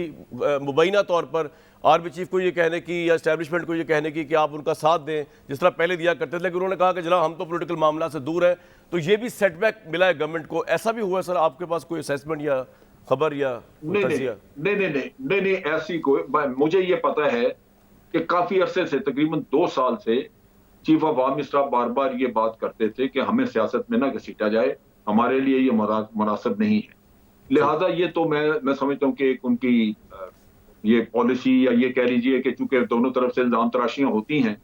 A: मुबैना तौर पर आर्मी चीफ को ये कहने की या एस्टैब्लिशमेंट को ये कहने की कि आप उनका साथ दें जिस तरह पहले दिया करते थे, लेकिन उन्होंने कहा कि जनाब हम तो पॉलिटिकल मामला से दूर हैं, तो ये भी सेटबैक मिला है गवर्नमेंट को? ऐसा भी हुआ है सर? आपके पास कोई असेसमेंट या खबर या तजिया?
F: नहीं, ऐसी कोई, मुझे ये पता है कि काफी अरसे से, तकरीबन 2 साल से चीफ ऑफ आर्मी स्टाफ बार बार ये बात करते थे कि हमें सियासत में ना घसीटा जाए, हमारे लिए ये मुनासिब नहीं है। लिहाजा ये तो मैं समझता हूँ कि एक उनकी ये पॉलिसी, या ये कह लीजिए कि चूंकि दोनों तरफ से इल्जाम तराशियां होती हैं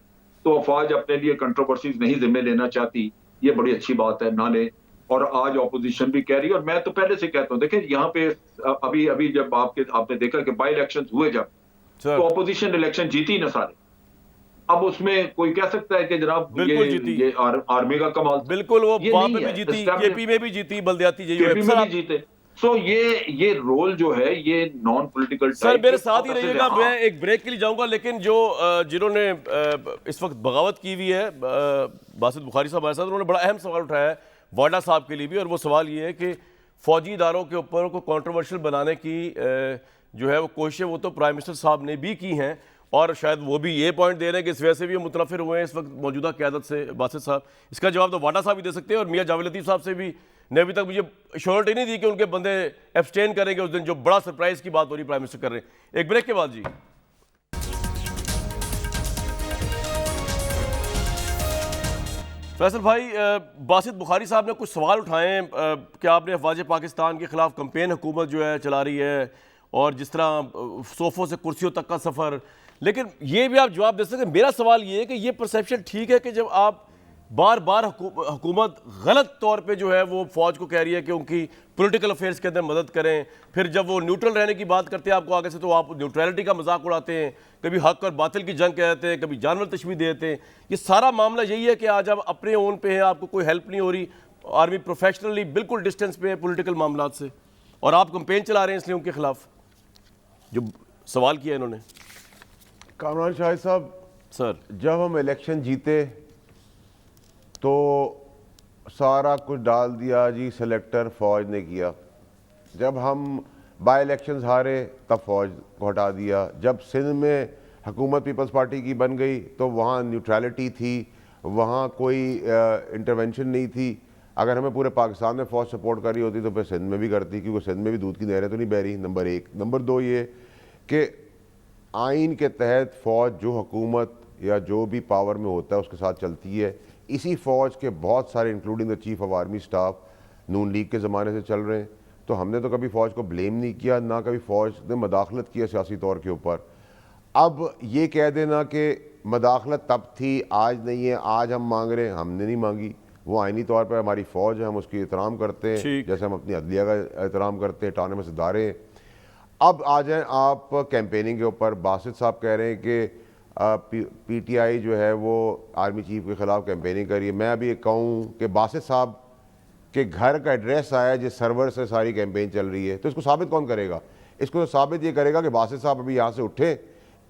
F: तो अफवाज अपने लिए कंट्रोवर्सीज नहीं जिम्मे लेना चाहती, ये बड़ी अच्छी बात है, ना ले। और आज ऑपोजिशन भी कह रही है, और मैं तो पहले से कहता हूँ, देखिए यहाँ पे अभी जब आपने देखा कि बाई इलेक्शन हुए जब, तो ऑपोजिशन इलेक्शन जीती ना सारे। अब उसमें कोई कह सकता है कि जनाब ये आर्मी का कमाल?
A: बिल्कुल, वो
F: ये
A: वहां
F: नहीं
A: पे भी
F: है।
A: जीती,
F: Establish-
A: केपी में भी जीती, बल्दियाती
F: केपी में भी जीते। सो ये रोल जो है ये नॉन पॉलिटिकल
A: सर मेरे साथ ही रहिएगा, मैं एक ब्रेक के लिए जाऊंगा, लेकिन जो जिन्होंने इस वक्त बगावत की हुई है, बासित बुखारी साहब हमारे साथ, उन्होंने बड़ा अहम सवाल उठाया है वाडा साहब के लिए भी, और वो सवाल ये है कि फौजी इदारों के ऊपर को कंट्रोवर्शियल बनाने की जो है वो कोशिशें वो तो प्राइम मिनिस्टर साहब ने भी की हैं, और शायद वो भी ये पॉइंट दे रहे हैं कि इस वजह से भी वो मुतनफिर हुए हैं इस वक्त मौजूदा क़यादत से। बासित साहब, इसका जवाब तो वाडा साहब ही दे सकते हैं, और मियाँ जावेद लतीफ़ साहब से भी ने अभी तक मुझे श्योरिटी नहीं दी कि उनके बंदे एब्सटेन करेंगे उस दिन, जो बड़ा सरप्राइज की बात हो रही प्राइम मिनिस्टर कर रहे हैं। एक ब्रेक के बाद जी। फैसल भाई, बासित बुखारी साहब ने कुछ सवाल उठाए कि आपने अफवाज पाकिस्तान के खिलाफ कंपेन हुकूमत जो है चला रही है, और जिस तरह सोफ़ों से कुर्सियों तक का सफ़र, लेकिन ये भी आप जवाब दे सकते हैं। मेरा सवाल ये है कि ये परसेप्शन ठीक है कि जब आप बार बार हुकूमत गलत तौर पे जो है वो फ़ौज को कह रही है कि उनकी पॉलिटिकल अफेयर्स के अंदर मदद करें, फिर जब वो न्यूट्रल रहने की बात करते हैं आपको आगे से, तो आप न्यूट्रलिटी का मजाक उड़ाते हैं, कभी हक और बातिल की जंग कहते हैं, कभी जानवर तशबीह देते हैं। ये सारा मामला यही है कि आज आप अपने ओन पे हैं, आपको कोई हेल्प नहीं हो रही, आर्मी प्रोफेशनली बिल्कुल डिस्टेंस पे है पॉलिटिकल मामला से, और आप कंपेन चला रहे हैं इसलिए उनके खिलाफ। जो सवाल किया इन्होंने
B: कामरान शाहिद साहब,
A: सर
B: जब हम इलेक्शन जीते तो सारा कुछ डाल दिया जी सेलेक्टर फौज ने किया, जब हम बाई इलेक्शंस हारे तब फौज को हटा दिया, जब सिंध में हुकूमत पीपल्स पार्टी की बन गई तो वहाँ न्यूट्रलिटी थी, वहाँ कोई इंटरवेंशन नहीं थी। अगर हमें पूरे पाकिस्तान में फ़ौज सपोर्ट कर रही होती तो फिर सिंध में भी करती, क्योंकि सिंध में भी दूध की नहरें तो नहीं बह रही, नंबर 1। नंबर 2 ये कि आइन के तहत फ़ौज जो हुकूमत या जो भी पावर में होता है उसके साथ चलती है। इसी फ़ौज के बहुत सारे including the chief of army staff Noon league के ज़माने से चल रहे हैं, तो हमने तो कभी फ़ौज को ब्लेम नहीं किया, ना कभी फ़ौज ने मदाखलत किया सियासी तौर के ऊपर। अब ये कह देना कि मदाखलत तब थी आज नहीं है, आज हम मांग रहे हैं, हमने नहीं मांगी। वो आइनी तौर पर हमारी फ़ौज है, हम उसकी एहतराम करते हैं जैसे हम अपनी अदलिया का एहतराम करते हैं, ऑटोनमस इदारे हैं। अब आ जाएँ आप कैंपेनिंग के ऊपर। बासित साहब कह रहे हैं कि PTI जो है वो आर्मी चीफ के ख़िलाफ़ कैंपेनिंग करी है। मैं अभी कहूँ कि बासित साहब के घर का एड्रेस आया जिस सर्वर से सारी कैंपेन चल रही है, तो इसको साबित कौन करेगा? इसको तो साबित ये करेगा कि बासित साहब अभी यहाँ से उठे,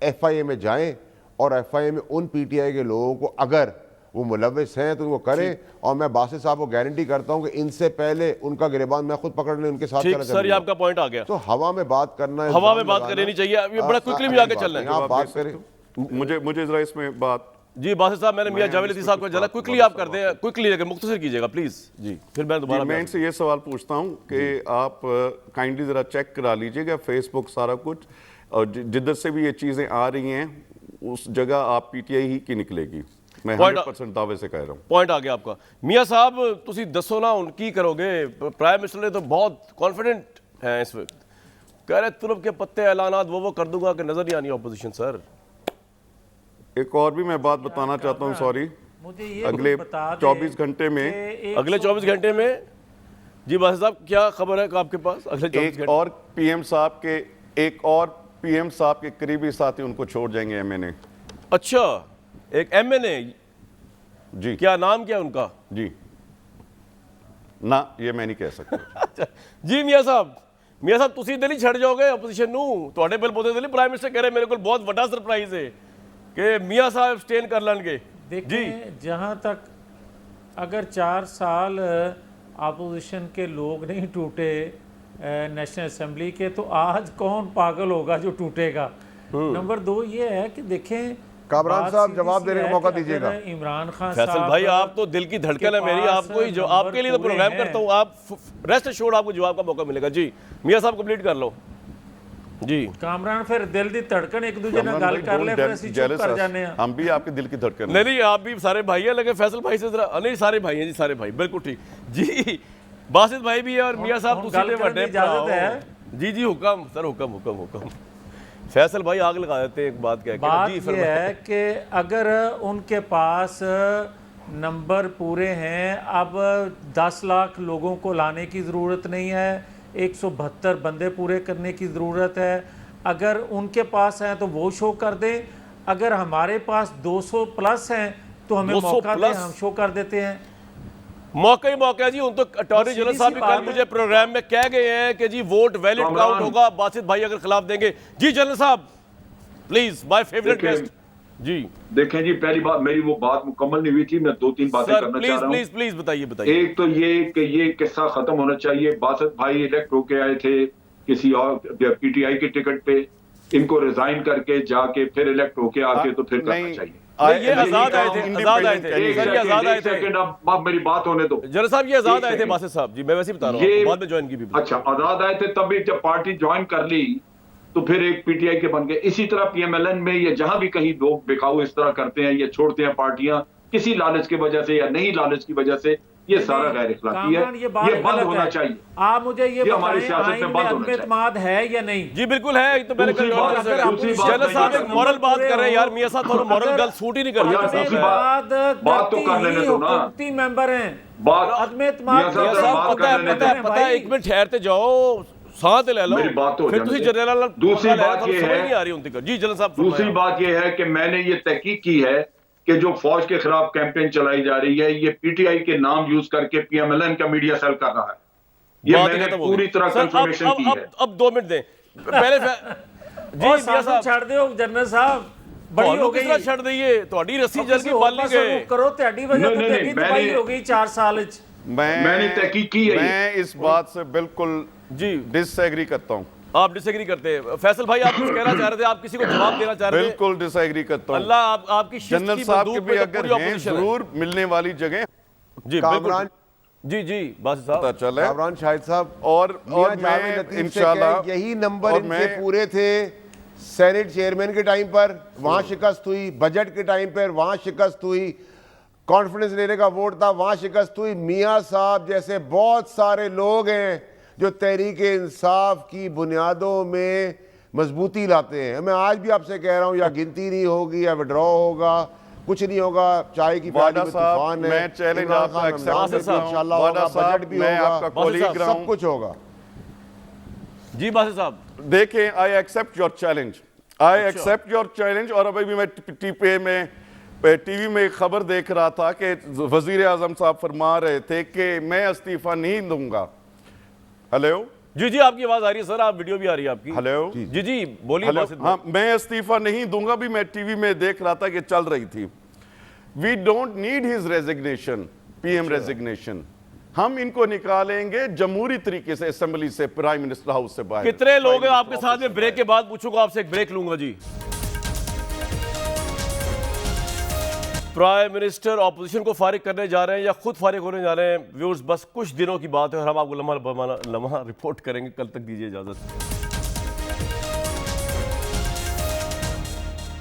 B: FIA में जाएं और FIA में उन PTI के लोगों को अगर वो मुलविस हैं तो उनको करें। और मैं बासित साहब को गारंटी करता हूँ कि इनसे पहले उनका गिरबान मैं खुद पकड़ने उनके साथ
A: ठीक
B: चला
A: सर, ये आपका पॉइंट आ गया।
B: तो हवा में बात करना है,
A: हवा में बात करनी चाहिए, ये बड़ा क्विकली भी आगे चलना है।
B: आप बात करें।
C: मुझे जरा इसमें बात
A: जी बासित साहब, मैंने मियां जावेद लतीफ़ साहब को जरा क्विकली आप कर दें, क्विकली लेकिन मुख्तसर कीजिएगा प्लीज जी, फिर मैं दोबारा
C: मैं इनसे ये सवाल पूछता हूँ कि आप काइंडली ज़रा चेक करा लीजिएगा फेसबुक सारा कुछ, और जिधर से भी ये चीज़ें आ रही हैं उस जगह आप PTI ही की निकलेगी। मैं 100% दावे से कह रहा हूँ।
A: पॉइंट आ गया आपका। मियां साहब तुसी दसो ना उनकी करोगे, प्राइम मिनिस्टर ने तो बहुत कॉन्फिडेंट हैं इस वक्त, कह रहे तुरब के पत्ते ऐलानात वो कर दूंगा कि नजर नहीं आनी ऑपोजिशन। सर
C: एक और भी मैं बात बताना चाहता हूँ, सॉरी,
D: मुझे ये
C: अगले
D: बता दें
C: 24 घंटे में
A: अगले 24 घंटे में जी बासित साहब क्या खबर है आपके पास? अगले 24 घंटे
C: और एक और PM साहब के करीबी साथी उनको छोड़ जाएंगे MNA।
A: अच्छा, एक MNA
C: जी,
A: क्या नाम क्या उनका?
C: जी ना, ये मैं नहीं कह सकता।
A: जी मियां साहब तुसी दिल ही छड़ जाओगे ऑपोजिशन नू, ਤੁਹਾਡੇ ਬਿਲ ਬੋਦੇ दिल प्राइम मिनिस्टर कह रहे मेरे को बहुत बड़ा सरप्राइज है कि मियां साहब स्टेन कर लेंगे।
D: देखिए जहाँ तक अगर 4 साल अपोजिशन के लोग नहीं टूटे नेशनल असेंबली के, तो आज कौन पागल होगा जो टूटेगा। नंबर 2 ये है कि देखें,
B: कामरान
D: बात
B: साहब
D: सीधी
B: जवाब
D: सी
B: देने का
D: है
B: मौका
D: कि
B: दीजिएगा।
D: अगर इमरान खान
A: फैसल
D: साहब
A: भाई आप तो दिल की धड़कन है मेरी, आपको ही जो आपके लिए तो प्रोग्राम करता हूँ, आप रेस्ट एश्योर्ड आपको जवाब का मौका मिलेगा। जी मियां साहब कंप्लीट कर लो जी।
D: कामरान फिर दिल दी धड़कन एक दूसरे ਨਾਲ ਗੱਲ ਕਰ ਲੈ, ਫਿਰ ਅਸੀਂ ਚੁੱਪ कर जाने हैं।
C: हम भी आपके दिल की धड़कन
A: नहीं आप भी सारे भाई हैं, लेकिन फैसल भाई से जरा नहीं, सारे भाई हैं जी, सारे भाई बिल्कुल ठीक जी। बासित भाई भी है और मियां साहब तुसी ने बड़े
D: इजाजत है
A: जी। जी हुक्म सर, हुक्म। फैसल भाई आग लगा देते हैं एक बात कह के।
D: बात
A: जी
D: ये है कि अगर उनके पास नंबर पूरे हैं, अब 10 लाख लोगों को लाने की ज़रूरत नहीं है, 172 बंदे पूरे करने की ज़रूरत है। अगर उनके पास हैं तो वो शो कर दें, अगर हमारे पास 200 प्लस हैं तो हमें
A: 200
D: मौका दें,
A: प्लस?
D: हम शो कर देते हैं।
A: मौका ही मौका है जी। उन तो अटॉर्नी जनरल साहब भी कल मुझे प्रोग्राम में कह गए हैं कि जी वोट वैलिड काउंट होगा बासित भाई अगर खिलाफ देंगे। जी जनरल साहब प्लीज, माय फेवरेट गेस्ट जी।
F: देखें जी, पहली बात, मेरी वो बात मुकम्मल नहीं हुई थी, मैं 2-3 बातें करना चाह रहा हूँ।
A: प्लीज बताइए।
F: एक तो ये कि ये किस्सा खत्म होना चाहिए। बासित भाई इलेक्ट होके आए थे किसी और PTI के टिकट पे, इनको रिजाइन करके जाके फिर इलेक्ट होके आके तो फिर करना चाहिए।
A: ये आजाद आए थे सर, ये आजाद आए थे।
F: सेकंड, अब मेरी बात होने दो।
A: जनरल साहब ये आजाद आए थे बासित साहब जी, मैं वैसे ही बता रहा हूँ, बाद में ज्वाइन की भी।
F: अच्छा, आजाद आए थे, तभी जब पार्टी ज्वाइन कर ली तो फिर एक PTI के बन गए। इसी तरह PMLN में या जहां भी कहीं लोग बेकाऊ इस तरह करते हैं या छोड़ते हैं पार्टियां किसी लालच की वजह से या नहीं लालच की वजह से, ये सारा गैर इखलाकी है, ये बंद होना चाहिए।
D: आप मुझे ये
F: हमारी सियासत में बंद होना चाहिए।
D: एतमाद है या नहीं?
A: जी बिल्कुल है, तो मैंने जनरल साहब एक मॉरल बात कर रहे हैं यार, मियां साहब थोड़ा मॉरल गल सूट ही नहीं कर रहा।
F: बात तो कर लेने दो ना,
D: मेंबर हैं
A: पता है, एक मिनट ठहरते जाओ, सांस ले लो,
F: मेरी बात तो
A: फिर जनरल।
F: दूसरी बात ये है,
A: नहीं आ रही उनकी जी जनरल साहब।
F: दूसरी बात ये है कि मैंने ये तहकीक की है कि जो फौज के खिलाफ कैंपेन चलाई जा रही है ये PTI के नाम यूज करके PMLN का मीडिया सेल कर रहा है। ये मैंने पूरी तरह कंफर्मेशन की है।
A: अब 2 मिनट दें पहले जी मियां साहब।
D: ਛੱਡ ਦਿਓ ਜਨਰਲ ਸਾਹਿਬ, ਬੜੀ ਹੋ ਗਈ।
A: ਛੱਡ ਦਈਏ, ਤੁਹਾਡੀ ਰੱਸੀ ਜਲ ਕੇ ਬਾਲ ਨਹੀਂ ਗਏ।
D: ਕਰੋ, ਤੁਹਾਡੀ ਵਜ੍ਹਾ ਤੋਂ ਤੁਹਾਡੀ ਤਬਾਹੀ ਹੋ ਗਈ 4 साल ਵਿੱਚ।
F: मैंने तहकीक की है।
C: मैं इस बात से बिल्कुल
A: जी
C: डिसएग्री करता हूँ।
A: आप डिसएग्री करते हैं? फैसल भाई आप कुछ कहना चाह रहे थे, आप किसी को जवाब देना चाह रहे थे?
C: बिल्कुल डिसएग्री करता हूँ।
A: अल्लाह आपकी
C: जनरल साहब के भी अगर हैं जरूर मिलने वाली जगह
A: जी बिल्कुल जी बासित साहब
C: पता चले।
B: कामरान शाहिद साहब
C: और मैं इंशाल्लाह
B: यही नंबर इनके पूरे थे सेनेट चेयरमैन के टाइम पर, वहां शिकस्त हुई, बजट के टाइम पर वहां शिकस्त हुई, कॉन्फिडेंस लेने का वोट था वहां शिकस्त हुई। मियां साहब जैसे बहुत सारे लोग हैं जो तहरीक इंसाफ की बुनियादों में मजबूती लाते हैं। मैं आज भी आपसे कह रहा हूँ, या गिनती नहीं होगी या विड्रॉ होगा, कुछ नहीं होगा। चाय की प्याली
E: वादा
B: में
E: साहब,
B: तूफान है।
E: मैं चैलेंज
B: इमरान
E: आपका
B: खान
E: एक्सेप्ट
B: रमजान में
A: करता हूं।
B: इंशाल्लाह
E: वादा
B: होगा,
E: साहब,
B: बजट भी
E: मैं
B: होगा,
E: आपका colleague रहा
B: सब
E: हूं।
B: कुछ होगा।
A: जी बासित साहब,
E: देखें, I accept your challenge, I accept your challenge. और अभी भी मैं टीवी में एक खबर देख रहा था कि वजीर आजम साहब फरमा रहे थे कि मैं इस्तीफा नहीं दूंगा। हेलो
A: जी जी, आपकी आवाज आ रही है सर, आप वीडियो भी आ रही है आपकी।
E: हेलो
A: जी जी, बोलिए
E: हेलो,
A: बासित भाई।
E: हाँ, मैं इस्तीफा नहीं दूंगा भी मैं टीवी में देख रहा था कि चल रही थी। We don't need his resignation, PM resignation. हम इनको निकालेंगे जमहूरी तरीके से, असेंबली से, प्राइम मिनिस्टर हाउस से बाहर।
A: कितने लोग हैं आपके साथ में? ब्रेक के बाद पूछूंगा आपसे, एक ब्रेक लूंगा जी। प्राइम मिनिस्टर ऑपोजिशन को फारिग करने जा रहे हैं या खुद फारिग होने जा रहे हैं? व्यूअर्स, बस कुछ दिनों की बात है और हम आपको लम्हा रिपोर्ट करेंगे। कल तक दीजिए इजाजत।